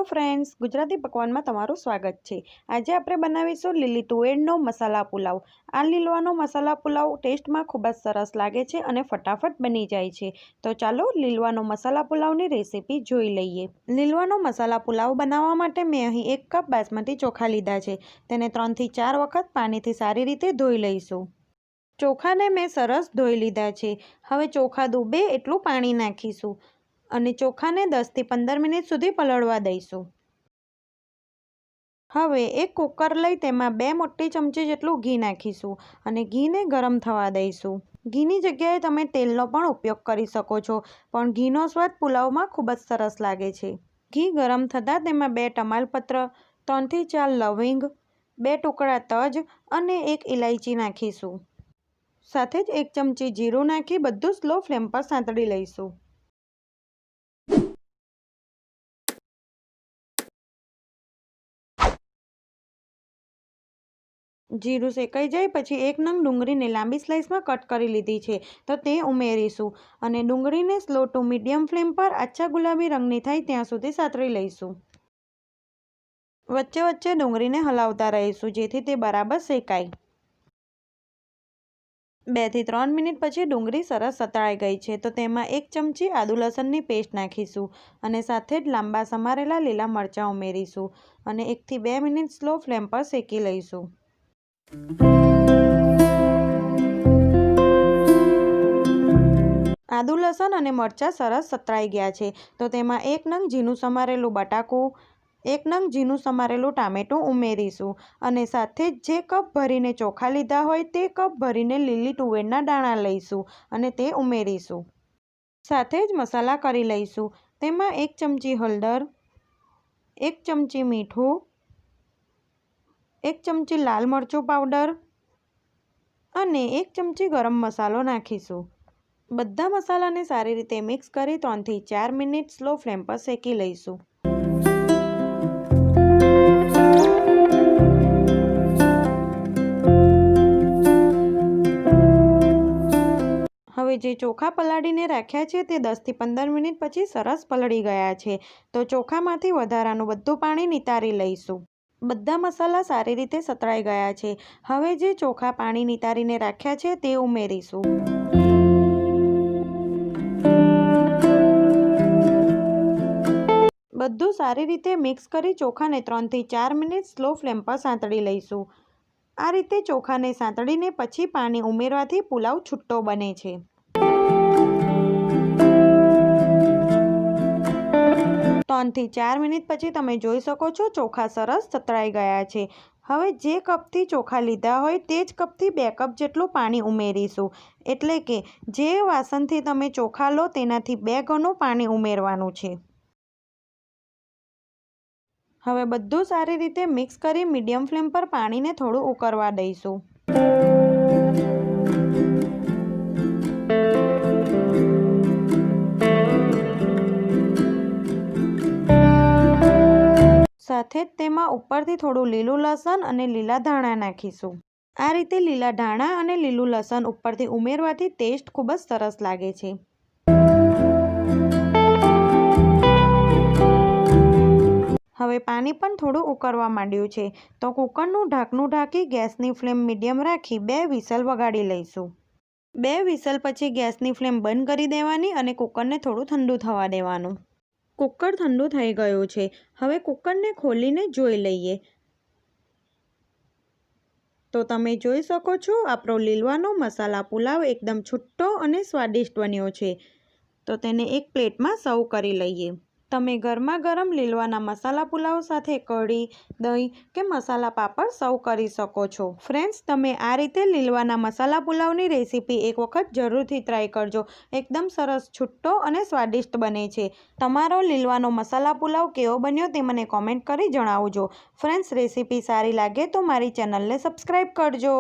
Friends, Gujarati પકવાનમાં તમારું સ્વાગત છે। આજે આપણે બનાવીશું લીલી તુવેરનો મસાલા પુલાવ। આ લીલવાનો મસાલા પુલાવ ટેસ્ટમાં ખૂબ જ સરસ લાગે છે અને ફટાફટ બની જાય છે। તો ચાલો લીલવાનો મસાલા પુલાવની રેસીપી જોઈ લઈએ। લીલવાનો મસાલા પુલાવ બનાવવા માટે મેં અહીં 1 કપ બાસમતી ચોખા લીધા છે। તેને 3 થી 4 વખત પાણીથી સારી રીતે ધોઈ લઈશું। ચોખાને મેં સરસ ધોઈ લીધા છે। હવે ચોખા ડૂબે એટલું પાણી નાખીશું અને ચોખાને 10 થી 15 મિનિટ સુધી પલળવા દઈશું। હવે એક કુકર લઈ તેમાં 2 મોટી ચમચી જેટલું ઘી નાખીશું અને ઘીને ગરમ થવા દઈશું। ઘીની જગ્યાએ તમે તેલનો પણ ઉપયોગ કરી શકો છો, પણ ઘીનો સ્વાદ પુલાવમાં ખૂબ જ સરસ લાગે છે। ઘી ગરમ થતાં તેમાં 2 ટમાલપત્ર, 3 થી 4 લવિંગ, 2 ટુકડા તજ અને 1 ઇલાયચી નાખીશું। સાથે જ 1 ચમચી જીરું નાખી બધું સ્લો ફ્લેમ પર સાંતળી લઈશું। જીરું શેકાઈ જાય પછી 1 નંગ ડુંગળીને લાંબી સ્લાઇસમાં કટ કરી લીધી છે, તો તે ઉમેરીશું અને ડુંગળીને સ્લો ટુ મીડિયમ ફ્લેમ પર આછા ગુલાબી રંગની થાય ત્યાં સુધી સાતળી લઈશું। વચ્ચે વચ્ચે ડુંગળીને હલાવતા રહીશું જેથી તે બરાબર શેકાય। 2 થી 3 મિનિટ પછી ડુંગળી સરસ સતળાઈ ગઈ છે, તો તેમાં 1 ચમચી આદુ લસણની પેસ્ટ નાખીશું અને સાથે જ લાંબા સમારેલા લીલા મરચાં ઉમેરીશું અને 1 થી 2 મિનિટ સ્લો ફ્લેમ પર શેકી લઈશું। આદુ લસણ અને મરચાં સરસ સતળાઈ ગયા છે, તો તેમાં 1 નંગ ઝીણું સમારેલું બટાકું, 1 નંગ ઝીણું સમારેલું ટામેટું ઉમેરીશું અને સાથે જ જે કપ ભરીને ચોખા લીધા હોય તે કપ ભરીને લીલી તુવેરના દાણા લઈશું અને તે ઉમેરીશું। સાથે જ મસાલા કરી લઈશું। તેમાં 1 ચમચી હળદર, 1 ચમચી મીઠું, 1 ચમચી લાલ મરચું પાવડર અને 1 ચમચી ગરમ મસાલો નાખીશું। બધા મસાલાને સારી રીતે મિક્સ કરી 3 થી 4 મિનિટ સ્લો ફ્લેમ પર શેકી લઈશું। હવે જે ચોખા પલાળીને રાખ્યા છે તે 10 થી 15 મિનિટ પછી સરસ પલળી ગયા છે, તો ચોખામાંથી વધારાનું બધું પાણી નિતારી લઈશું। બધા મસાલા સારી રીતે સતળાઈ ગયા છે। હવે જે ચોખા પાણી નિતારીને રાખ્યા છે તે ઉમેરીશું। બધું સારી રીતે મિક્સ કરી ચોખાને 3 થી 4 મિનિટ સ્લો ફ્લેમ પર સાંતળી લઈશું। આ રીતે ચોખાને સાંતળીને પછી પાણી ઉમેરવાથી પુલાવ છૂટો બને છે। ત્રણ થી 4 મિનિટ પછી તમે જોઈ શકો છો ચોખા સરસ સતળાઈ ગયા છે। હવે જે કપથી ચોખા લીધા હોય તે જ કપથી 2 કપ જેટલું પાણી ઉમેરીશું, એટલે કે જે વાસણથી તમે ચોખા લો તેનાથી 2 ગણું પાણી ઉમેરવાનું છે। હવે બધું સારી રીતે મિક્સ કરી મીડિયમ ફ્લેમ પર પાણીને થોડું ઉકળવા દઈશું। સાથે જ તેમાં ઉપરથી થોડું લીલું લસણ અને લીલા ધાણા નાખીશું। આ રીતે લીલા ધાણા અને લીલું લસણ ઉપરથી ઉમેરવાથી ટેસ્ટ ખૂબ જ સરસ લાગે છે। હવે પાણી પણ થોડું ઉકળવા માંડ્યું છે, તો કુકરનું ઢાંકણું ઢાંકી ગેસની ફ્લેમ મીડિયમ રાખી 2 વિસલ વગાડી લઈશું। 2 વિસલ પછી ગેસની ફ્લેમ બંધ કરી દેવાની અને કુકરને થોડું ઠંડુ થવા દેવાનું। કુકર ઠંડુ થઈ ગયું છે। હવે કુકરને ખોલીને જોઈ લઈએ, તો તમે જોઈ શકો છો આપણો લીલવાનો મસાલા પુલાવ એકદમ છૂટો અને સ્વાદિષ્ટ બન્યો છે। તો તેને એક પ્લેટમાં સર્વ કરી લઈએ। તમે ગરમા ગરમ લીલવાના મસાલા પુલાવ સાથે કઢી, દહીં કે મસાલા પાપડ સર્વ કરી શકો છો। ફ્રેન્ડ્સ, તમે આ રીતે લીલવાના મસાલા પુલાવની રેસીપી એક વખત જરૂરથી ટ્રાય કરજો। એકદમ સરસ છૂટો અને સ્વાદિષ્ટ બને છે। તમારો લીલવાનો મસાલા પુલાવ કેવો બન્યો તે મને કોમેન્ટ કરી જણાવજો। ફ્રેન્ડ્સ, રેસીપી સારી લાગે તો મારી ચેનલને સબસ્ક્રાઈબ કરજો।